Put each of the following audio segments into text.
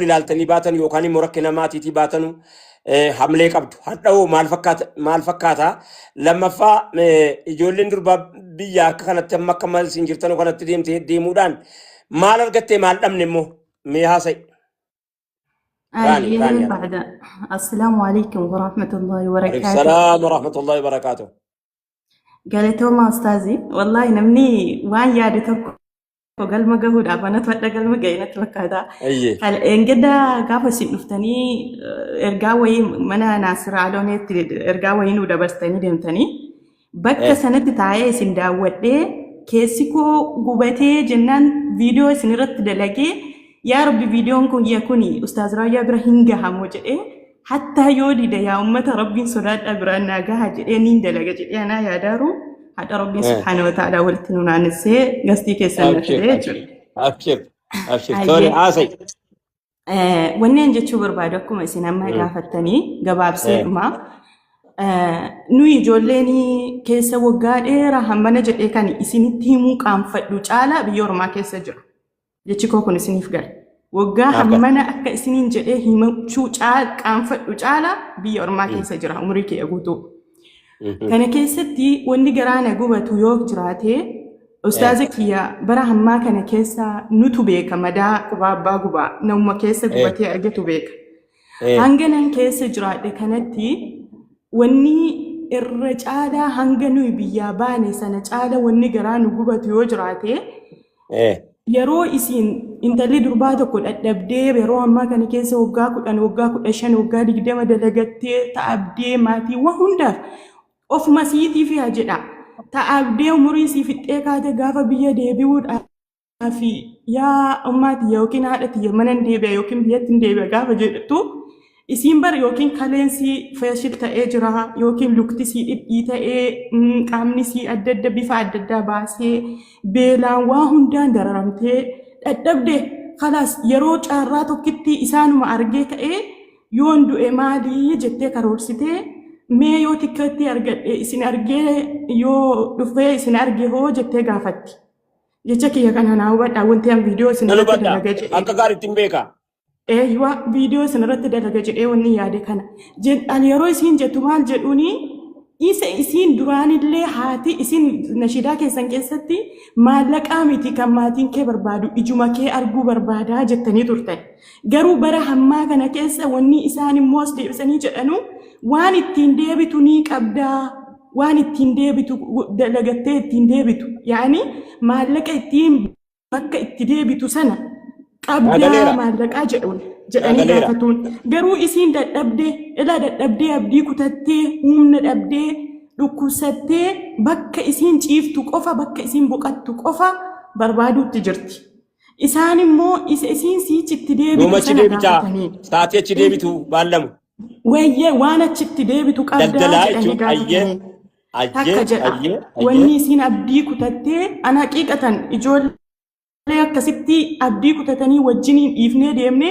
ilaaltanii baatan yookaan immoo rakkina maatiitii baatanu hamlee qabdu. Hadha'oo maal fakkaata? Lammaffaa ijoolleen durbaa biyya akka kanatti amma akka maal isin jirtan kanatti deemuudhaan maal argattee maal dhabne immoo mee haasa'i. بعد السلام عليكم ورحمة الله وبركاته. السلام ورحمة الله وبركاته. قالتوا ما أستاذي والله نمني وان يادتك وقال ما جهود أبانات ولا قال ما جينات لك هذا. قال إن جدا قافة سنفتني إرجعوي منا ناصر علوني إرجعوي نودا برستني دمتني. بك سنة تعاي سنداوت ده كيسكو قبتي جنان فيديو سنرت دلقي. يا رب فيديوكم يكوني أستاذ رايا إبراهيم جهام وجدي حتى يودي ده يا أمة ربي سراد إبراهيم ناجها جدي نين دلقة جدي أنا يا دارو حتى ربي سبحانه وتعالى ولتنون عن السيء قصدي كسنة أبشر سوري عاصي ونين جت شو بربادكم أسينا ما جافتني جباب سيما نوي جولني كيس وقاد راح منا جدي كان إسيني تيمو كام فدو على بيور ما كيس جرا جتشكو كون إسيني فقال وقا همنا أكا إسنين جئه هم شو جال كان فتو جالا بيور ما كيس جرا أمريكي أقوتو كان كيستي وندي جرانا جوبا تويوك جراتي أستاذك يا برا هم كان كيسا نتوبيك مدا كبابا جوبا نوما كيسا جوبتي أرجتو بيك هنجنا كيس جراتي كانتي وني الرجالة هنجنو بياباني سنة جالا وني جرانا جوبا تويوك جراتي yeroo isin intalli durbaa tokko dadhabdee yeroo ammaa kana keessa waggaa 15 waggaa 20 dalagattee ta'abdee maatii waan hundaaf ofuma siitiif yaa jedha ta'abdee umurii si fixxee kaate gaafa biyya deebi'uudhaaf yaa ummaati yookiin haadhati mana deebi'a yookiin biyyatti deebi'a gaafa jedhu isin bar yookiin kaleensi faashil ta'ee jira yookiin lukti si dhidhii ta'ee qaamni si adda adda bifa adda addaa baasee beelaan waa hundaan dararamtee dadhabde khalaas yeroo caarraa tokkitti isaanuma argee ka'ee yoon du'e maalii jettee karoorsitee mee yoo tikkatti argadhe isin argee yoo dhufee isin argee hoo jettee gaafatti jecha kiyya kana naa hubadhaa wanti an viidiyoo isin irratti dalagaa jedhee akka gaariitti hin beekaa. Eeywa viidiyoo sanarratti dalaga jedhee wanni yaade kana jedhan yeroo isiin jettu maal jedhuuni isa isiin duraanillee haati isiin nashidaa keessan keessatti maallaqaa miti kan maatiin kee barbaadu ijuma kee arguu barbaadaa jettanii turtan garuu bara hammaa kana keessa wanni isaan immoo as deebisanii jedhanu waan ittiin deebitu ni qabdaa waan ittiin deebitu dalagattee ittiin deebitu yaani maallaqa ittiin bakka itti deebitu sana qabdaa maallaqaa jedhanii gaafatuun garuu isiin dadhabdee abdii kutattee humna dhabdee dhukkubsattee bakka isiin ciiftu qofa bakka isiin boqattu qofa barbaaduutti jirti. Isaan immoo isiin siichitti deebitu sana gaafatanii. Saatii achi deebitu baallamu. Wayyee waan achitti deebitu qabdaa jedhanii gaafatanii. Takka jedha wanni isiin abdii kutattee ana haqiiqatan ijoollee akkasitti abdii kutatanii wajjiniin dhiifnee deemne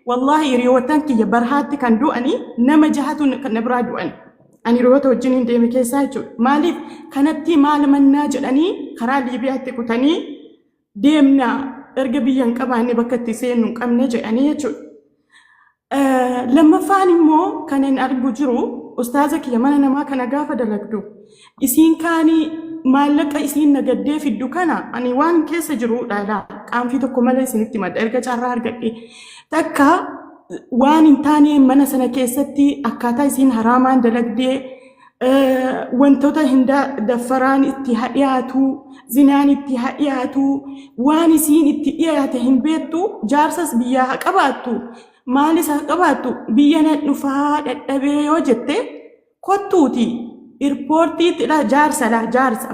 wallahi hiriyoottan kiyya barhaatti kan du'anii nama jahatu kan biraa du'an ani hiriyoota wajjiniin deeme keessaa jechuudha maaliif kanatti maal mannaa jedhanii karaa liibiyaatti kutanii deemna erga biyya hin qabaanne bakka itti seennu hin qabne jedhanii jechuudha lammaffaan immoo kan hin argu jiru ustaaza kiyya mana namaa kana gaafa dalagdu isiin kaanii maallaqa isiin nagaddee fiddu kana ani waan keessa jiru dhaala qaanfii tokko malee isinitti madda erga carraa argadhe takka waan hin taane mana sana keessatti akkaataa isiin haraamaan dalagdee wantoota hin daffaraan itti hadhiyaatu zinaan itti hadhiyaatu waan isiin itti dhiyaate hin beektu jaarsas biyyaa haa qabaattu maalis haa qabaattu biyya na dhufaa dadhabee yoo jette kottuuti irpoortii tidha jaarsa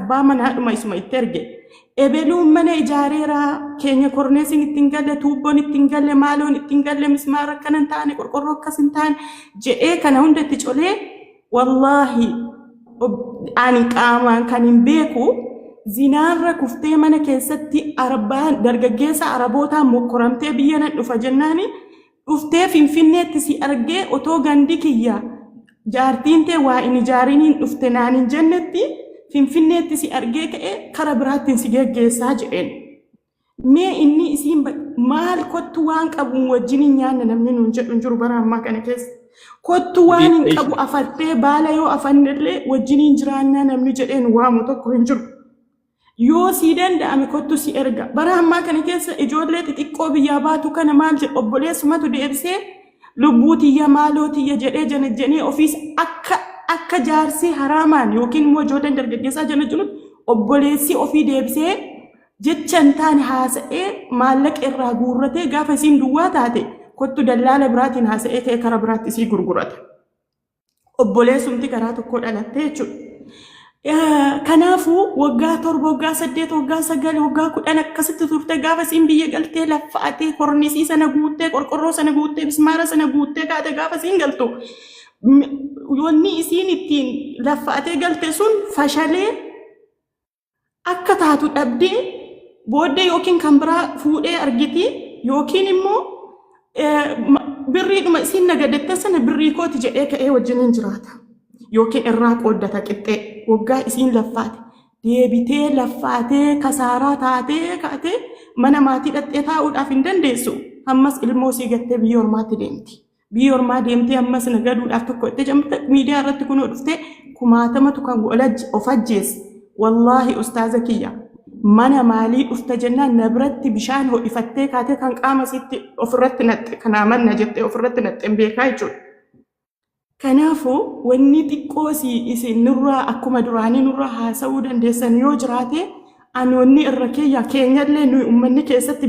abbaa manaa dhuma isuma itti erge ebeluun mana ijaareeraa keenya korneesiin ittiin galle tuubboon ittiin galle maaloon ittiin galle mismaara akkanan taane qorqorroo akkas hin taane jedhee kana hunda itti colee wallaahi ani qaamaan kan hin beeku zinaarra kuftee mana keessatti arbaan dargaggeessa arabootaan mokkoramtee biyya nan dhufa jennaani dhuftee finfinneetti si argee otoo gandi kiyya jaartiin tee waa in ijaariniin dhufte naan hin jennetti finfinneetti si argee ka'ee kara biraattiin si geggeessaa jedheen mee inni isiin maal kottu waan qabu wajjin nyaanna namni nuun jedhu jiru bara ammaa kana keessa kottu waan hin qabu afattee baala yoo afannillee wajjin jiraannaa namni jedheen waamu tokko hin jiru yoo si danda'ame kottu si erga bara ammaa kana keessa ijoollee xixiqqoo biyyaa baatu kana maal jedhu obboleessumatu deebisee lubbuutiyya maalootiyya jedhee janajjanee ofiis akka jaarsii haraamaan yookiin immoo ijoolleen dargaggeessaa janajjanutti obboleessi ofii deebisee jechan taane haasa'ee maallaqa irraa guurratee gaafa isiin duwwaa taate kottu dallaala biraatiin haasa'ee ka'ee karaa biraatti isii gurgurata. Obboleessumti karaa tokko dhalattee jechuudha. Kanaafuu waggaa 7 waggaa 8 waggaa 9 waggaa 10 akkasitti turte gaafa isiin biyya galtee laffaatee kornisii sana guuttee qorqorroo sana guuttee bismaara sana guuttee kaate gaafa isiin galtu wanni isiin ittiin laffaatee galte sun fashalee akka taatu dhabdee booddee yookiin kan biraa fuudhee argiti yookiin immoo birriidhuma isiin nagadette sana birrii kooti jedhee ka'ee wajjiniin jiraata yookiin irraa qooddata qixxee waggaa isiin laffaate deebitee laffaatee kasaaraa taatee kaatee mana maatii dhattee taa'uudhaaf hin dandeessu ammas ilmoo sii gattee biyya ormaatti deemti biyya ormaa deemtee ammas nagaduudhaaf tokko itti jamte miidiyaa irratti kunoo dhuftee 1000tu kan of ajjeesse wallahi ustaaza kiyya mana maalii dhufta jennaan nabratti bishaan ho'ifattee kaatee kan qaama sitti ofirratti naxxe kan amanna jettee ofirratti naxxeen beekaa jechuudha. Kanaafuu wanni xiqqoosi isin nurraa akkuma duraanii nurraa haasa'uu dandeessan yoo jiraate anoonni irra keenyallee nuyi uummanni keessatti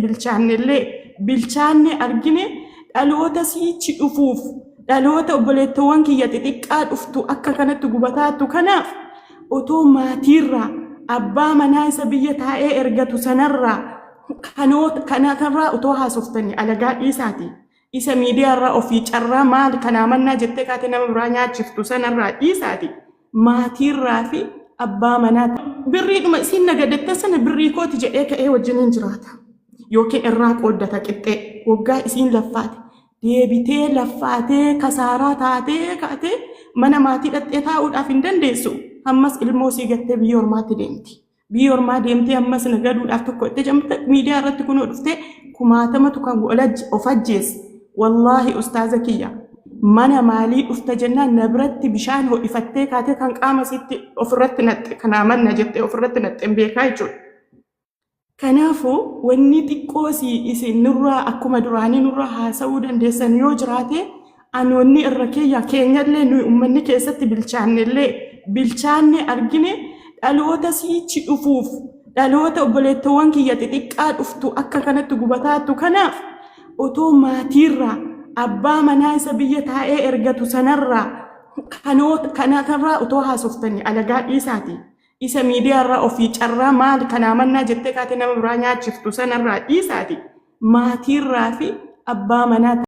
bilchaanne argine dhaloota siichi dhufuuf dhaloota obboleettawwan kiyya xixiqqaa dhuftu akka kanatti gubataattu kanaaf otoo maatiirraa abbaa manaa isa biyya taa'ee ergatu sanarraa kanarraa otoo haasoftanii alagaa dhiisaati isa miidiyaarraa ofii carraa maal kanaa mannaa jettee kaate nama biraa nyaachiftu sanarraa dhiisaati maatiirraa fi abbaa manaa birriidhuma isiin nagadette sana birrii kooti jedhee ka'ee wajjiniin jiraata yookiin irraa qooddata qixxee waggaa isiin laffaate deebitee laffaatee kasaaraa taatee kaatee mana maatii dhattee taa'uudhaaf hin dandeessu ammas ilmoo sii gattee biyya ormaatti deemti biyya ormaa deemtee ammas nagaduudhaaf tokko itti jamte miidiyaa irratti kunoo dhuftee 1000tu kan of ajjeesse wallahi ustaaza kiyya mana maalii dhufta jennaan nabratti bishaan ho'ifattee kaatee kan qaama sitti ofirratti naxxe kan amanna jettee ofirratti naxxeen beekaa jechuudha. Kanaafuu wanni xiqqoosi isin nurraa akkuma duraanii nurraa haasa'uu dandeessan yoo jiraate anoonni irra keenyallee nuyi uummanni keessatti bilchaanne argine dhaloota siichi dhufuuf dhaloota obboleettawwan kiyya xixiqqaa dhuftu akka kanatti gubataattu kanaaf otoo maatiirraa abbaa manaa isa biyya taa'ee ergatu sanarraa kanarraa otoo haasoftanii alagaa dhiisaati isa miidiyaarraa ofii carraa maal kanaa mannaa jettee kaate nama biraa nyaachiftu sanarraa dhiisaati maatiirraa fi abbaa manaa